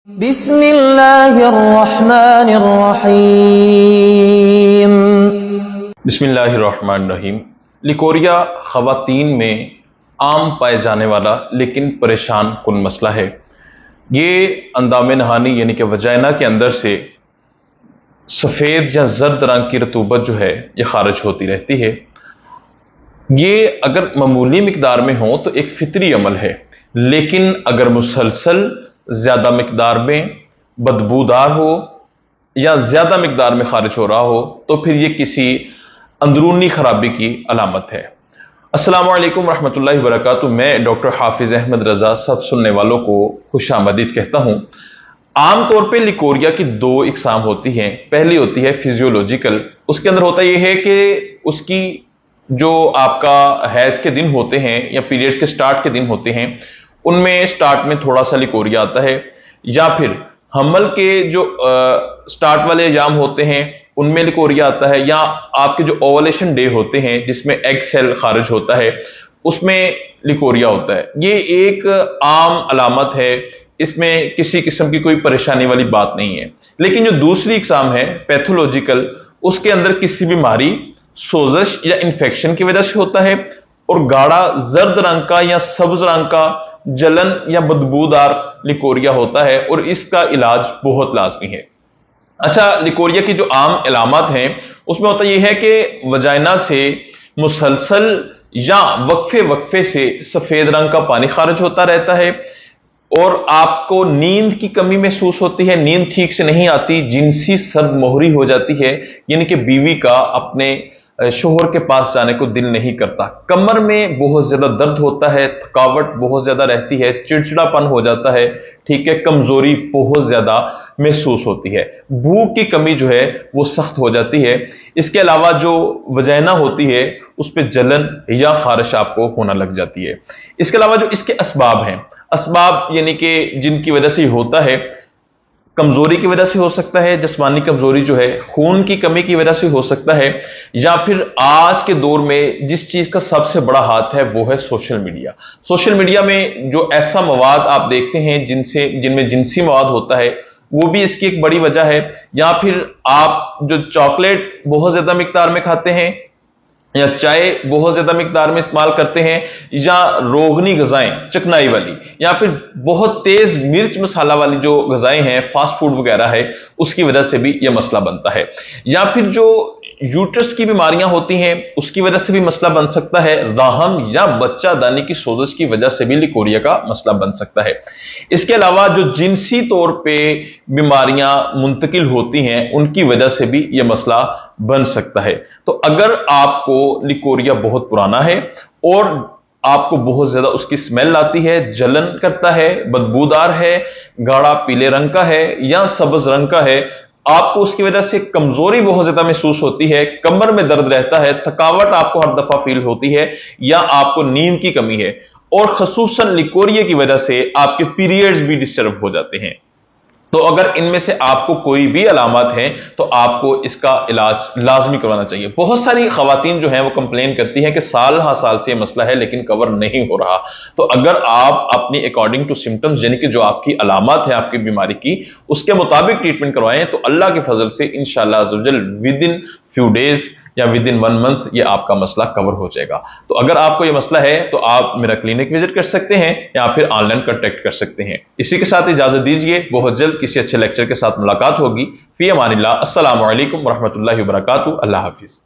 بسم اللہ الرحمن الرحیم۔ بسم اللہ الرحمن الرحیم۔ لیکوریا خواتین میں عام پائے جانے والا لیکن پریشان کن مسئلہ ہے۔ یہ اندام نہانی یعنی کہ وجائنا کے اندر سے سفید یا زرد رنگ کی رطوبت جو ہے یہ خارج ہوتی رہتی ہے۔ یہ اگر معمولی مقدار میں ہو تو ایک فطری عمل ہے، لیکن اگر مسلسل زیادہ مقدار میں بدبودار ہو یا زیادہ مقدار میں خارج ہو رہا ہو تو پھر یہ کسی اندرونی خرابی کی علامت ہے۔ السلام علیکم ورحمۃ اللہ وبرکاتہ۔ میں ڈاکٹر حافظ احمد رضا سب سننے والوں کو خوش آمدید کہتا ہوں۔ عام طور پہ لیکوریا کی دو اقسام ہوتی ہیں۔ پہلی ہوتی ہے فزیولوجیکل، اس کے اندر ہوتا یہ ہے کہ اس کی جو آپ کا حیض کے دن ہوتے ہیں یا پیریڈز کے سٹارٹ کے دن ہوتے ہیں ان میں سٹارٹ میں تھوڑا سا لیکوریا آتا ہے، یا پھر حمل کے جو سٹارٹ والے ایام ہوتے ہیں ان میں لیکوریا آتا ہے، یا آپ کے جو اوولیشن ڈے ہوتے ہیں جس میں ایگ سیل خارج ہوتا ہے اس میں لیکوریا ہوتا ہے۔ یہ ایک عام علامت ہے، اس میں کسی قسم کی کوئی پریشانی والی بات نہیں ہے۔ لیکن جو دوسری اقسام ہے پیتھولوجیکل، اس کے اندر کسی بیماری، سوزش یا انفیکشن کی وجہ سے ہوتا ہے اور گاڑھا زرد رنگ کا یا سبز رنگ کا جلن یا بدبودار لیکوریا ہوتا ہے، اور اس کا علاج بہت لازمی ہے۔ اچھا، لیکوریا کی جو عام علامات ہیں اس میں ہوتا یہ ہے کہ وجائنا سے مسلسل یا وقفے سے سفید رنگ کا پانی خارج ہوتا رہتا ہے، اور آپ کو نیند کی کمی محسوس ہوتی ہے، نیند ٹھیک سے نہیں آتی، جنسی سرد مہری ہو جاتی ہے، یعنی کہ بیوی کا اپنے شوہر کے پاس جانے کو دل نہیں کرتا، کمر میں بہت زیادہ درد ہوتا ہے، تھکاوٹ بہت زیادہ رہتی ہے، چڑچڑا پن ہو جاتا ہے، ٹھیک ہے، کمزوری بہت زیادہ محسوس ہوتی ہے، بھوک کی کمی جو ہے وہ سخت ہو جاتی ہے۔ اس کے علاوہ جو وجائنا ہوتی ہے اس پہ جلن یا خارش آپ کو ہونا لگ جاتی ہے۔ اس کے علاوہ جو اس کے اسباب ہیں، اسباب یعنی کہ جن کی وجہ سے یہ ہوتا ہے، کمزوری کی وجہ سے ہو سکتا ہے، جسمانی کمزوری جو ہے، خون کی کمی کی وجہ سے ہو سکتا ہے، یا پھر آج کے دور میں جس چیز کا سب سے بڑا ہاتھ ہے وہ ہے سوشل میڈیا۔ سوشل میڈیا میں جو ایسا مواد آپ دیکھتے ہیں جن میں جنسی مواد ہوتا ہے وہ بھی اس کی ایک بڑی وجہ ہے، یا پھر آپ جو چاکلیٹ بہت زیادہ مقدار میں کھاتے ہیں یا چائے بہت زیادہ مقدار میں استعمال کرتے ہیں، یا روغنی غذائیں چکنائی والی، یا پھر بہت تیز مرچ مسالہ والی جو غذائیں ہیں، فاسٹ فوڈ وغیرہ ہے، اس کی وجہ سے بھی یہ مسئلہ بنتا ہے۔ یا پھر جو یوٹرس کی بیماریاں ہوتی ہیں اس کی وجہ سے بھی مسئلہ بن سکتا ہے، راہم یا بچہ دانی کی سوزش کی وجہ سے بھی لیکوریا کا مسئلہ بن سکتا ہے۔ اس کے علاوہ جو جنسی طور پہ بیماریاں منتقل ہوتی ہیں ان کی وجہ سے بھی یہ مسئلہ بن سکتا ہے۔ تو اگر آپ کو لیکوریا بہت پرانا ہے اور آپ کو بہت زیادہ اس کی سمیل آتی ہے، جلن کرتا ہے، بدبودار ہے، گاڑھا پیلے رنگ کا ہے یا سبز رنگ کا ہے، آپ کو اس کی وجہ سے کمزوری بہت زیادہ محسوس ہوتی ہے، کمر میں درد رہتا ہے، تھکاوٹ آپ کو ہر دفعہ فیل ہوتی ہے، یا آپ کو نیند کی کمی ہے، اور خصوصاً لیکوریا کی وجہ سے آپ کے پیریڈز بھی ڈسٹرب ہو جاتے ہیں، تو اگر ان میں سے آپ کو کوئی بھی علامات ہیں تو آپ کو اس کا علاج لازمی کروانا چاہیے۔ بہت ساری خواتین جو ہیں وہ کمپلین کرتی ہیں کہ سال ہر سال سے یہ مسئلہ ہے لیکن کور نہیں ہو رہا۔ تو اگر آپ اپنی اکارڈنگ ٹو سمٹمز یعنی کہ جو آپ کی علامات ہے آپ کی بیماری کی، اس کے مطابق ٹریٹمنٹ کروائیں تو اللہ کے فضل سے انشاءاللہ عز و جل ود ان فیو ڈیز یا ود ان 1 month یہ آپ کا مسئلہ کور ہو جائے گا۔ تو اگر آپ کو یہ مسئلہ ہے تو آپ میرا کلینک وزٹ کر سکتے ہیں یا پھر آن لائن کنٹیکٹ کر سکتے ہیں۔ اسی کے ساتھ اجازت دیجیے، بہت جلد کسی اچھے لیکچر کے ساتھ ملاقات ہوگی۔ فی امان اللہ، السلام علیکم ورحمۃ اللہ وبرکاتہ۔ اللہ حافظ۔